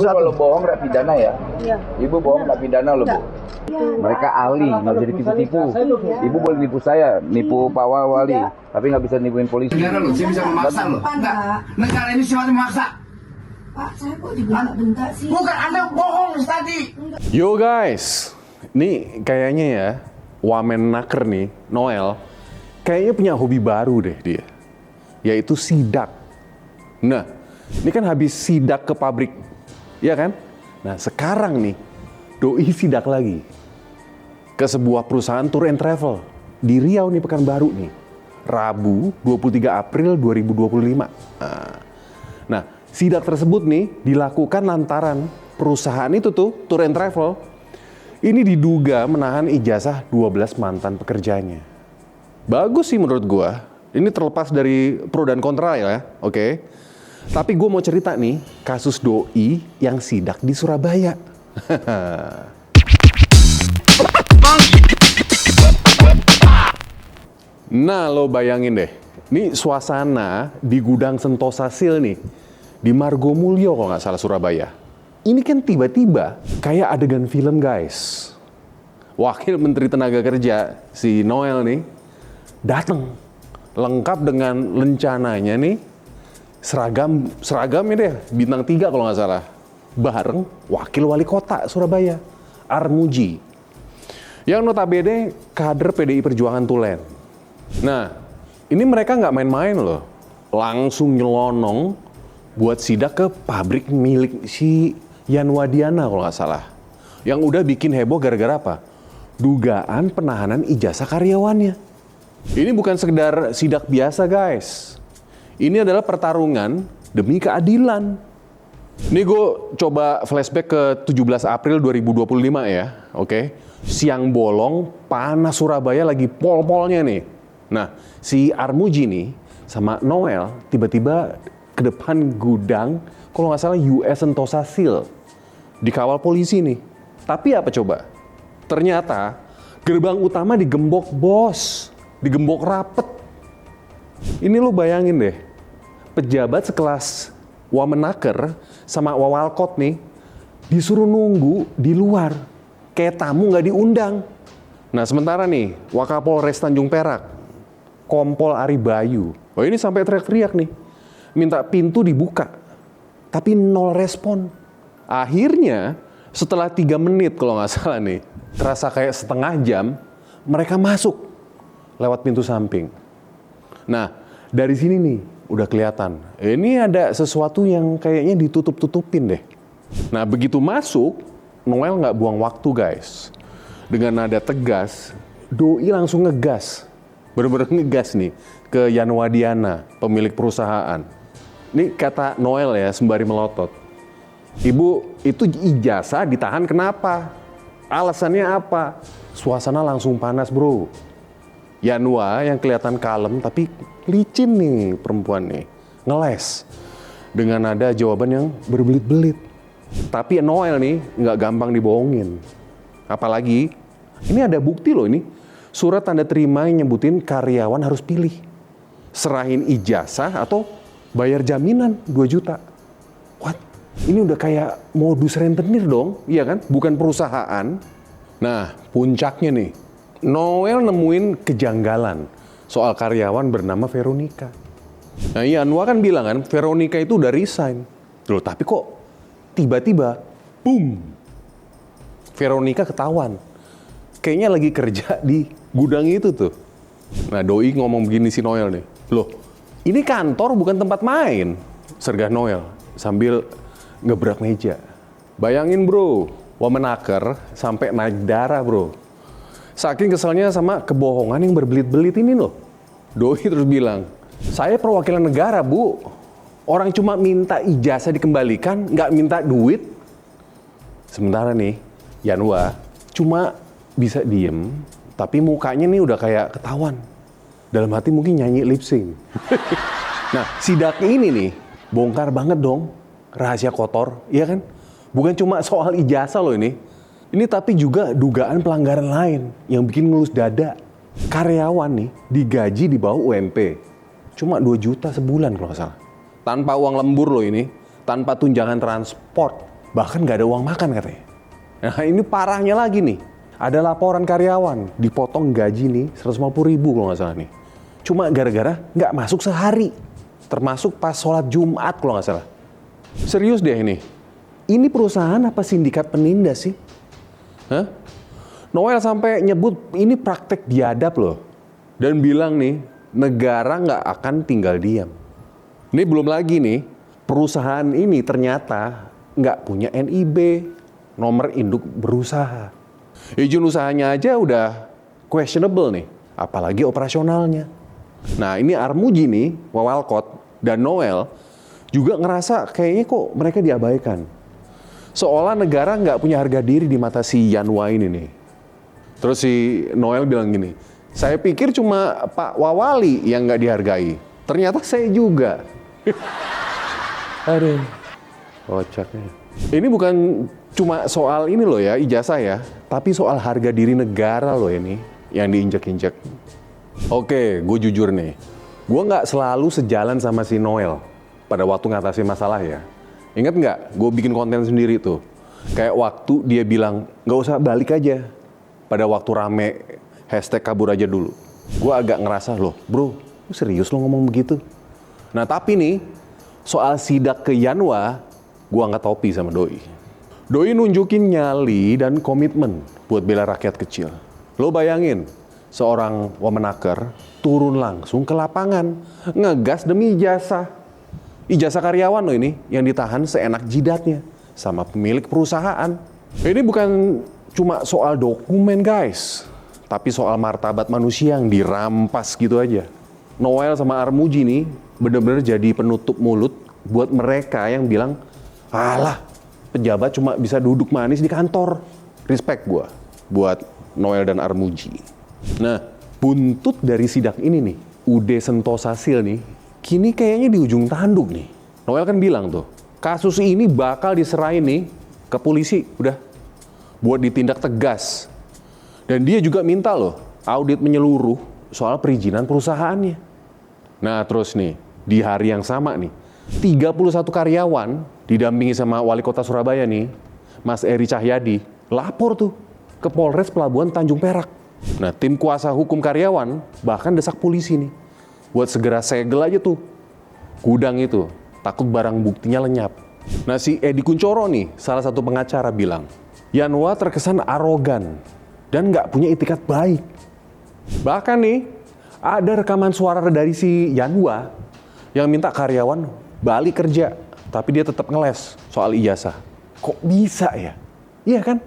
kalau bohong nggak pidana ya? Iya. Ibu bohong nggak pidana loh, Bu. Mereka ahli, nggak bisa ditipu-tipu. Ibu boleh nipu saya, nipu Pak Wali, tapi nggak bisa nipuin polisi. Negara loh, saya bisa memaksa loh. Enggak, negara ini sifatnya memaksa. Pak, saya kok dibentak-bentak sih? Bukan, Anda bohong tadi. Yo guys, nih kayaknya ya Wamenaker nih, Noel, kayaknya punya hobi baru deh dia, yaitu sidak. Nah, ini kan habis sidak ke pabrik, ya kan? Nah sekarang nih, doi sidak lagi ke sebuah perusahaan tour and travel di Riau nih, Pekanbaru nih, Rabu 23 April 2025. Nah, sidak tersebut nih dilakukan lantaran perusahaan itu tuh, tour and travel, ini diduga menahan ijazah 12 mantan pekerjanya. Bagus sih menurut gua. Ini terlepas dari pro dan kontra ya, oke? Tapi gue mau cerita nih, kasus doi yang sidak di Surabaya. Nah, lo bayangin deh, ini suasana di gudang Sentosa Sil nih, di Margomulyo kalau nggak salah Surabaya. Ini kan tiba-tiba kayak adegan film guys. Wakil Menteri Tenaga Kerja, si Noel nih, datang lengkap dengan lencananya nih, seragam ini deh, bintang 3 kalau nggak salah, bareng Wakil Wali Kota Surabaya, Armuji, yang notabene kader PDI Perjuangan Tulen. Nah, ini mereka nggak main-main loh, langsung nyelonong buat sidak ke pabrik milik si Yanwadiana kalau nggak salah, yang udah bikin heboh gara-gara apa? Dugaan penahanan ijazah karyawannya. Ini bukan sekedar sidak biasa guys. Ini adalah pertarungan demi keadilan. Ini gue coba flashback ke 17 April 2025 ya, oke? Siang bolong, panas Surabaya lagi pol-polnya nih. Nah, si Armuji nih sama Noel tiba-tiba ke depan gudang, kalau nggak salah US Sentosa Sil, dikawal polisi nih. Tapi apa coba? Ternyata gerbang utama digembok bos, digembok rapet. Ini lo bayangin deh, pejabat sekelas Wamenaker sama Wawalkot nih disuruh nunggu di luar, kayak tamu nggak diundang. Nah sementara nih, Wakapolres Tanjung Perak, Kompol Ari Bayu, ini sampai teriak-teriak nih, minta pintu dibuka, tapi nol respon. Akhirnya setelah 3 menit kalau nggak salah nih, terasa kayak setengah jam, mereka masuk lewat pintu samping. Nah, dari sini nih udah kelihatan. Ini ada sesuatu yang kayaknya ditutup-tutupin deh. Nah, begitu masuk, Noel nggak buang waktu guys. Dengan nada tegas, doi langsung ngegas. Bener-bener ngegas nih ke Yanwadiana, pemilik perusahaan. Ini kata Noel ya, sembari melotot. Ibu, itu ijazah ditahan kenapa? Alasannya apa? Suasana langsung panas bro. Yanwa yang kelihatan kalem tapi licin nih perempuan nih, ngeles dengan nada jawaban yang berbelit-belit. Tapi Noel nih nggak gampang dibohongin. Apalagi ini ada bukti loh, ini surat tanda terima yang nyebutin karyawan harus pilih, serahin ijazah atau bayar jaminan 2 juta. What? Ini udah kayak modus rentenir dong, iya kan? Bukan perusahaan. Nah puncaknya nih, Noel nemuin kejanggalan soal karyawan bernama Veronica. Nah Yanwa kan bilang kan, Veronica itu udah resign. Loh tapi kok tiba-tiba, boom, Veronica ketahuan. Kayaknya lagi kerja di gudang itu tuh. Nah doi ngomong begini si Noel nih, loh ini kantor bukan tempat main, sergah Noel sambil ngebrak meja. Bayangin bro, Wamenaker sampai naik darah bro. Saking keselnya sama kebohongan yang berbelit-belit ini loh. Doi terus bilang, saya perwakilan negara bu. Orang cuma minta ijazah dikembalikan, nggak minta duit. Sementara nih, Yanwa cuma bisa diem, tapi mukanya nih udah kayak ketahuan. Dalam hati mungkin nyanyi lip sync. Nah, sidak ini nih, bongkar banget dong rahasia kotor, iya kan? Bukan cuma soal ijazah loh ini. Ini tapi juga dugaan pelanggaran lain yang bikin ngelus dada. Karyawan nih digaji di bawah UMP. Cuma 2 juta sebulan kalau nggak salah. Tanpa uang lembur loh ini. Tanpa tunjangan transport. Bahkan nggak ada uang makan katanya. Nah ini parahnya lagi nih. Ada laporan karyawan dipotong gaji nih 150.000 kalau nggak salah nih. Cuma gara-gara nggak masuk sehari. Termasuk pas sholat Jumat kalau nggak salah. Serius deh ini. Ini perusahaan apa sindikat penindas sih? Hah? Noel sampai nyebut ini praktek biadab loh. Dan bilang nih, negara nggak akan tinggal diam. Ini belum lagi nih, perusahaan ini ternyata nggak punya NIB, nomor induk berusaha. Izin usahanya aja udah questionable nih, apalagi operasionalnya. Nah ini Armuji nih, Wawalkot, dan Noel juga ngerasa kayaknya kok mereka diabaikan. Seolah negara nggak punya harga diri di mata si Yanwa ini nih. Terus si Noel bilang gini, saya pikir cuma Pak Wawali yang nggak dihargai. Ternyata saya juga. Aduh, kocaknya. Ini bukan cuma soal ini loh ya, ijazah ya. Tapi soal harga diri negara loh ini yang diinjak-injak. Oke, gue jujur nih. Gue nggak selalu sejalan sama si Noel pada waktu ngatasi masalah ya. Ingat nggak, gue bikin konten sendiri tuh. Kayak waktu dia bilang, nggak usah balik aja. Pada waktu rame hashtag kabur aja dulu. Gue agak ngerasa loh, bro, serius lo ngomong begitu? Nah tapi nih, soal sidak ke Yanwa, gue angkat topi sama Doi. Doi nunjukin nyali dan komitmen buat bela rakyat kecil. Lo bayangin, seorang wamenaker turun langsung ke lapangan, ngegas demi ijazah. Ijazah karyawan lo ini yang ditahan seenak jidatnya sama pemilik perusahaan. Ini bukan cuma soal dokumen guys, tapi soal martabat manusia yang dirampas gitu aja. Noel sama Armuji nih bener-bener jadi penutup mulut buat mereka yang bilang, alah pejabat cuma bisa duduk manis di kantor. Respect gue buat Noel dan Armuji. Nah, buntut dari sidak ini nih, Ude Sentosasil nih, kini kayaknya di ujung tanduk nih. Noel kan bilang tuh, kasus ini bakal diserahin nih ke polisi, udah, buat ditindak tegas. Dan dia juga minta loh, audit menyeluruh soal perizinan perusahaannya. Nah terus nih, di hari yang sama nih, 31 karyawan didampingi sama Wali Kota Surabaya nih, Mas Eri Cahyadi, lapor tuh ke Polres Pelabuhan Tanjung Perak. Nah tim kuasa hukum karyawan bahkan desak polisi nih, buat segera segel aja tuh gudang itu, takut barang buktinya lenyap. Nah si Edi Kunchoro nih, salah satu pengacara bilang, Yanwa terkesan arogan dan nggak punya itikat baik. Bahkan nih, ada rekaman suara dari si Yanwa yang minta karyawan balik kerja, tapi dia tetap ngeles soal ijazah. Kok bisa ya? Iya kan?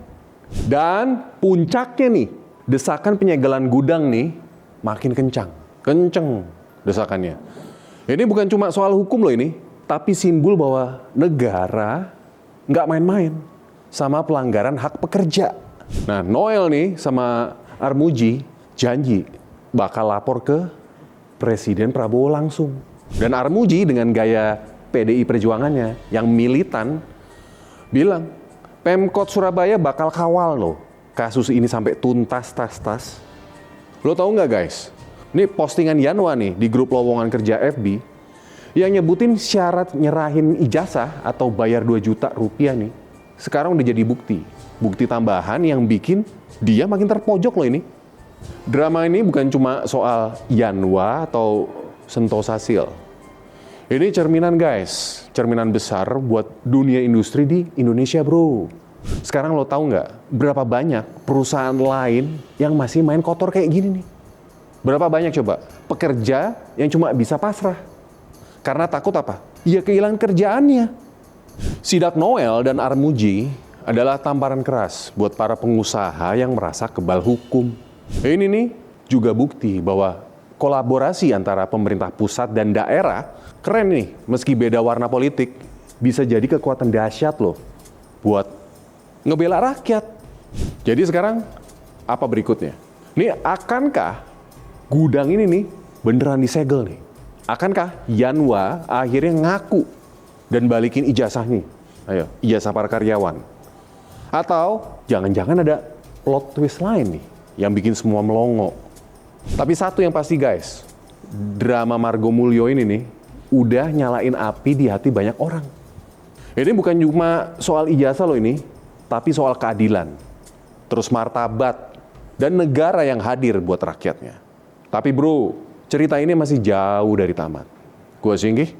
Dan puncaknya nih, desakan penyegelan gudang nih makin kencang. Kenceng desakannya. Ini bukan cuma soal hukum loh ini, tapi simbol bahwa negara nggak main-main sama pelanggaran hak pekerja. Nah Noel nih sama Armuji janji bakal lapor ke Presiden Prabowo langsung. Dan Armuji dengan gaya PDI Perjuangannya yang militan bilang, Pemkot Surabaya bakal kawal loh kasus ini sampai tuntas tas-tas. Lo tahu nggak guys? Ini postingan Yanwa nih di grup lowongan kerja FB yang nyebutin syarat nyerahin ijazah atau bayar 2 juta rupiah nih. Sekarang udah jadi bukti. Bukti tambahan yang bikin dia makin terpojok loh ini. Drama ini bukan cuma soal Yanwa atau Sentosasil. Ini cerminan guys, cerminan besar buat dunia industri di Indonesia bro. Sekarang lo tahu nggak berapa banyak perusahaan lain yang masih main kotor kayak gini nih? Berapa banyak coba pekerja yang cuma bisa pasrah? Karena takut apa? Ya kehilangan kerjaannya. Sidak Noel dan Armuji adalah tamparan keras buat para pengusaha yang merasa kebal hukum. Ini nih juga bukti bahwa kolaborasi antara pemerintah pusat dan daerah keren nih, meski beda warna politik, bisa jadi kekuatan dahsyat loh buat ngebela rakyat. Jadi sekarang apa berikutnya? Nih akankah gudang ini nih beneran disegel nih? Akankah Yanwa akhirnya ngaku dan balikin ijazah nih? Ayo, ijazah para karyawan. Atau jangan-jangan ada plot twist lain nih yang bikin semua melongo. Tapi satu yang pasti guys, drama Margo Mulyo ini nih udah nyalain api di hati banyak orang. Ini bukan cuma soal ijazah loh ini, tapi soal keadilan, terus martabat, dan negara yang hadir buat rakyatnya. Tapi bro, cerita ini masih jauh dari tamat. Gua Singgih,